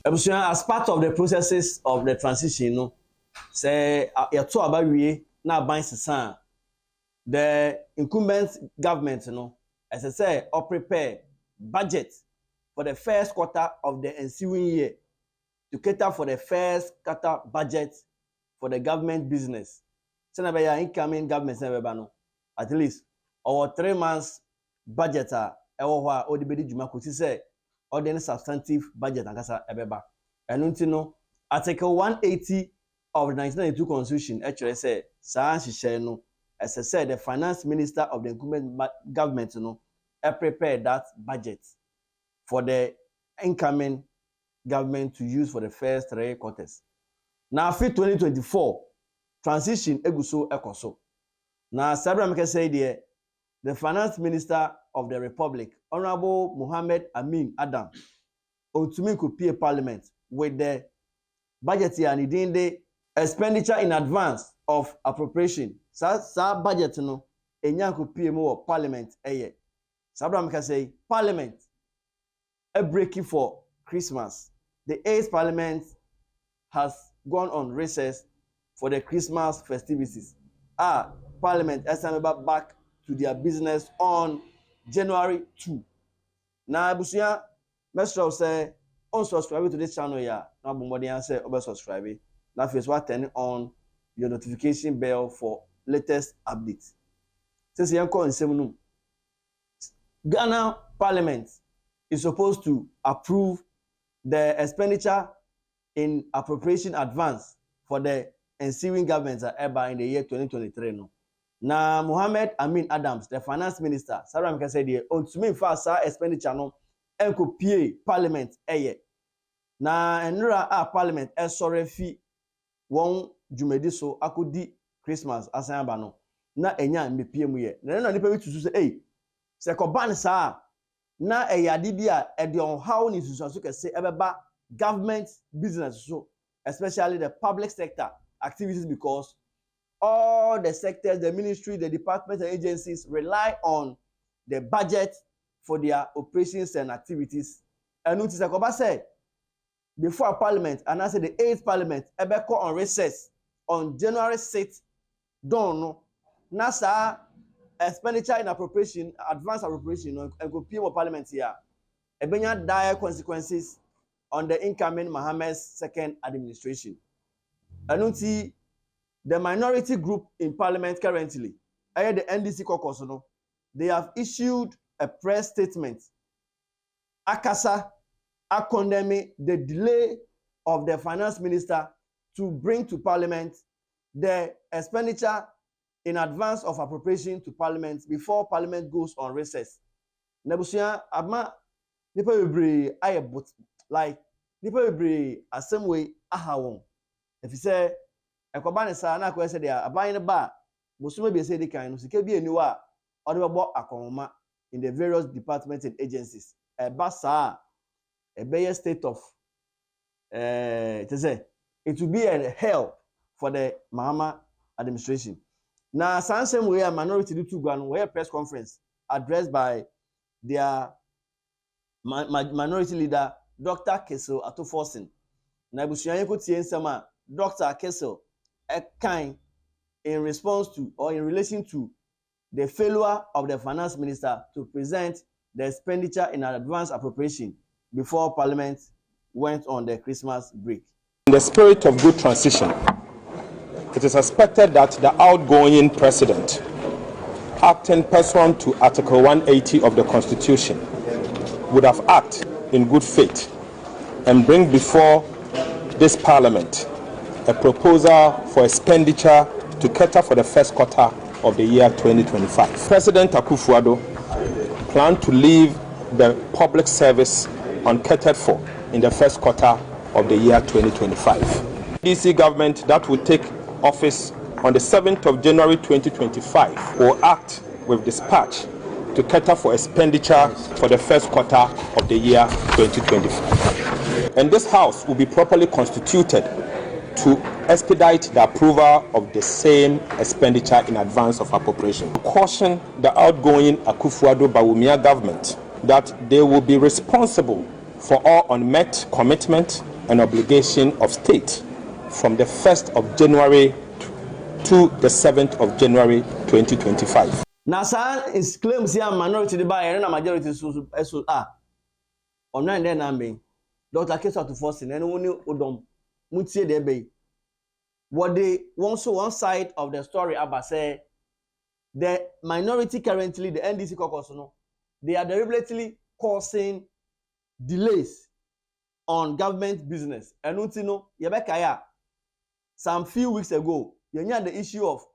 As part of the processes of the transition, no, say to about we now buying the incumbent government, as I say, or prepare budget for the first quarter of the ensuing year to cater for the first quarter budget for the government business. So now by incoming government at least our 3 months budget or the bedi juma ko say or the substantive budget ankasa ebeba. Enu Article 180 of the 1992 Constitution actually say sa nhihye no as I said the finance minister of the incumbent government prepare that budget for the incoming government to use for the first 3 quarters. Now for 2024 transition eguso ekoso. Now Sabra make say the finance minister of the republic Honorable Mohammed Amin Adam Otumi could pay parliament with the budget here and the expenditure in advance of appropriation. Sa budget no enya could pay more parliament eye. Sabra make say parliament a breaking for Christmas. The 8th parliament has gone on recess for the Christmas festivities. Parliament has back to their business on January 2. Now, Busia, Mr. say, unsubscribe to this channel. Now, Bombodian say, subscribe. Now, first, turn on your notification bell for latest updates. Since you are in 7, Ghana Parliament is supposed to approve the expenditure in appropriation advance for the ensuing government in the year 2023. No. Now, Mohammed Amin Adams, the finance minister, Sarah Mika said, on to me fast expenditure no and could pay parliament na enra parliament sorry fee one jumediso akodi Christmas asamba no na enya mbepie mu ye na nipa bi tusu say se ko ban sa na eyade bia e de on how ni tusu so kese ebeba government business so especially the public sector activities because all the sectors, the ministry, the departments and agencies rely on the budget for their operations and activities. And notice like said before parliament, and I said the 8th parliament, Ebeko on recess on January 6th, don't know. NASA expenditure in appropriation, advanced appropriation, and go pay more parliament here. Ebenya dire consequences on the incoming Mohammed's second administration. And notice the minority group in parliament currently, the NDC caucus, they have issued a press statement. Akasa condemning the delay of the finance minister to bring to parliament the expenditure in advance of appropriation to parliament before parliament goes on recess. Nebusia abma nipa bebre ayebot like nipa bebre asemwe ahawon. If you say ekobane sa na ko se dia aban ne ba bosuma bi se di kan no sika bi eniwa a ode bebo akonma in the various departments and agencies ba sa be state of it will be a hell for the Mahama administration. Now sansem we are minority do to go we press conference addressed by their minority leader Dr. Kessel Atoforsen. Na busuan ko tie nsema Dr. Kessel kind in response to or in relation to the failure of the finance minister to present the expenditure in advance appropriation before parliament went on the Christmas break. In the spirit of good transition, it is expected that the outgoing president, acting pursuant to Article 180 of the Constitution, would have acted in good faith and bring before this parliament a proposal for expenditure to cater for the first quarter of the year 2025. President Akufo-Addo planned to leave the public service uncatered for in the first quarter of the year 2025. DC government that will take office on the 7th of January 2025 will act with dispatch to cater for expenditure for the first quarter of the year 2025. And this house will be properly constituted to expedite the approval of the same expenditure in advance of appropriation. Caution the outgoing Akufo-Addo Bawumia government that they will be responsible for all unmet commitment and obligation of state from the 1st of January to the 7th of January 2025. Now, sir, is claims here minority the buyer and a majority so online then I mean Dr. Kesa to force in anyone udom mutie de be. What they want so one side of the story about say the minority currently the NDC caucus no they are deliberately causing delays on government business. And no yebekaya some few weeks ago you had the issue of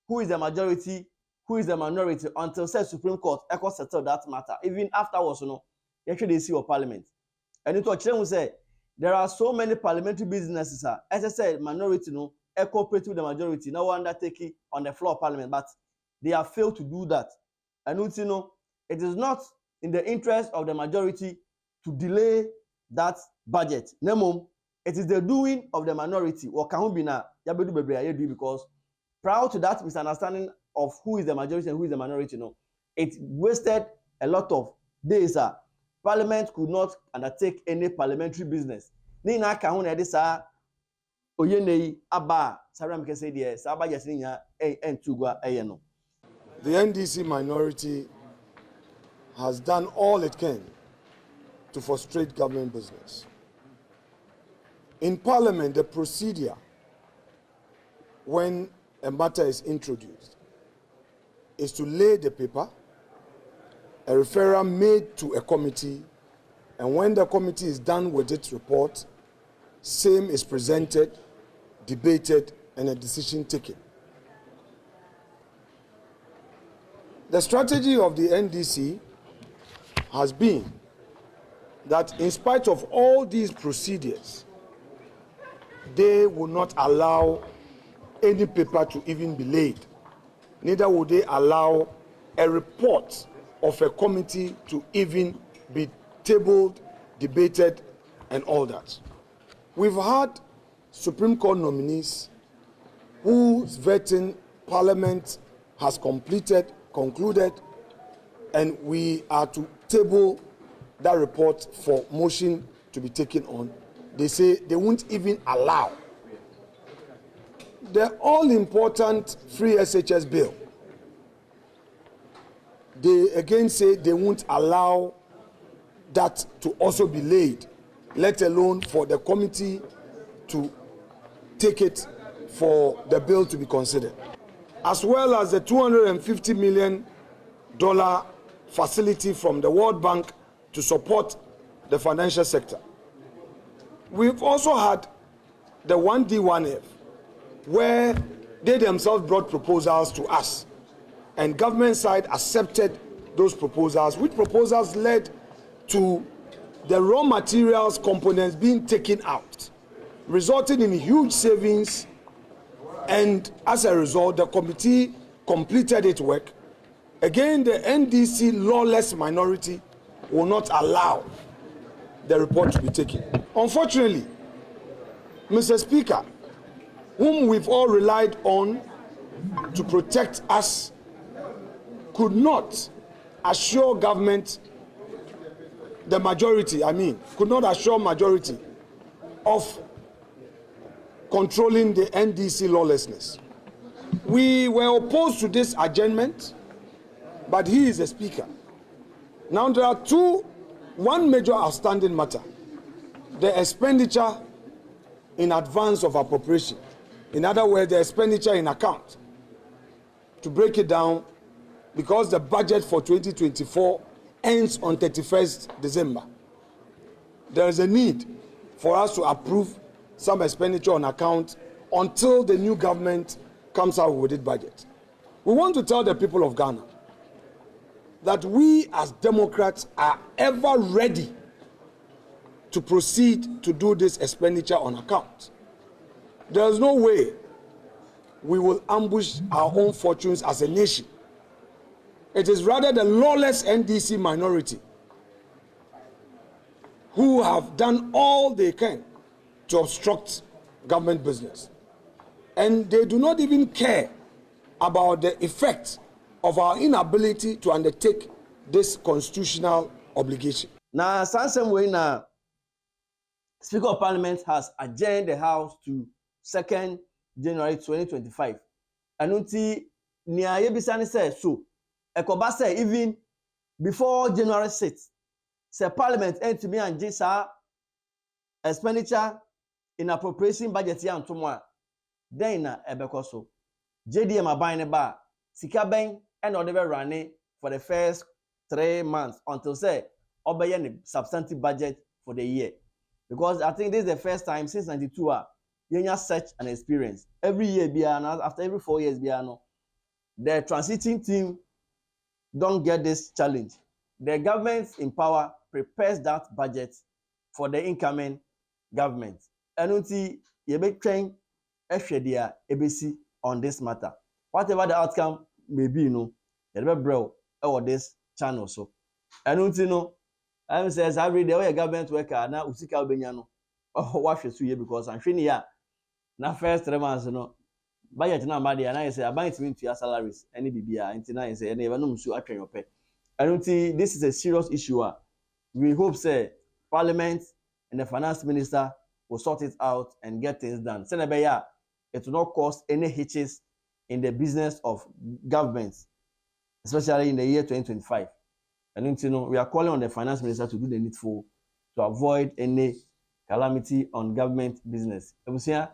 who is the majority, who is the minority until say Supreme Court echo settle that matter. Even afterwards, you actually they see your parliament. And it was say there are so many parliamentary businesses, as I said, minority no cooperate with the majority, no undertaking on the floor of parliament, but they have failed to do that. And it is not in the interest of the majority to delay that budget. Nemo, it is the doing of the minority. Or can be na yabedu bebre because prior to that misunderstanding of who is the majority and who is the minority, it wasted a lot of days. Parliament could not undertake any parliamentary business. Ni na ka hu na this oyenei aba saram ke say there sa aba yesinya entugwa no. The NDC minority has done all it can to frustrate government business. In Parliament, the procedure when a matter is introduced is to lay the paper, a referral made to a committee, and when the committee is done with its report, same is presented, debated, and a decision taken. The strategy of the NDC has been that in spite of all these procedures, they will not allow any paper to even be laid. Neither will they allow a report of a committee to even be tabled, debated, and all that. We've had Supreme Court nominees whose vetting Parliament has concluded, and we are to table that report for motion to be taken on. They say they won't even allow the all-important free SHS bill. They again say they won't allow that to also be laid, let alone for the committee to take it for the bill to be considered. As well as the $250 million facility from the World Bank to support the financial sector. We've also had the 1D1F, where they themselves brought proposals to us, and government side accepted those proposals, which proposals led to the raw materials components being taken out, resulting in huge savings, and as a result, the committee completed its work. Again, the NDC lawless minority will not allow the report to be taken. Unfortunately, Mr. Speaker, whom we've all relied on to protect us, could not assure government, the majority, could not assure majority of controlling the NDC lawlessness. We were opposed to this adjournment, but he is the speaker. Now there are one major outstanding matter: the expenditure in advance of appropriation. In other words, the expenditure in account. To break it down, because the budget for 2024 ends on 31st December, there is a need for us to approve some expenditure on account until the new government comes out with its budget. We want to tell the people of Ghana that we as Democrats are ever ready to proceed to do this expenditure on account. There is no way we will ambush our own fortunes as a nation. It is rather the lawless NDC minority who have done all they can to obstruct government business. And they do not even care about the effect of our inability to undertake this constitutional obligation. Na sansem we na Speaker of Parliament has adjourned the House to 2nd January 2025. Anunti nia yebisa ne say so ekoba say even before January 6th, say Parliament entimi anje sa expenditure in appropriation budget ya ntomo a then na ebeko so JDM aban ne ba sika ben and odebe run for the first 3 months until say obeye ne substantive budget for the year, because I think this is the first time since 92 yenya such an experience. Every year biya, after every 4 years biya no, the transiting team don't get this challenge. The government in power prepares that budget for the incoming government. Anunti yebe train ehwedia ebesi on this matter. Whatever the outcome may be, no, yebe bro or this channel so. Anunti no, I says every day we government worker na usika obenya no. Oh, what should you because I'm showing ya na first 3 months no. Budget na mad and I say about it to your salaries any bibia until now say any even no musu atwen your pay. Anunti this is a serious issue. We hope say Parliament and the Finance Minister will sort it out and get things done. Senebeya, it will not cause any hitches in the business of governments, especially in the year 2025. And you know, we are calling on the Finance Minister to do the needful to avoid any calamity on government business. Ebusia,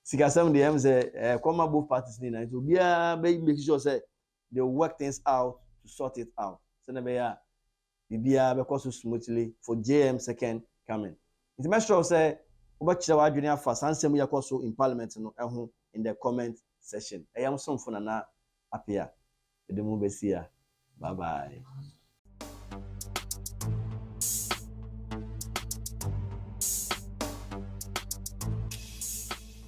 sikasem the M say, come both parties need to be make sure say they work things out to sort it out. Senebeya, bibia because smoothly for JM second coming. It's make sure say obachira wa adwene afa sansem yakoso in Parliament no eho in the comment section. Eyam somfo na apia. Edemu besia. Bye bye.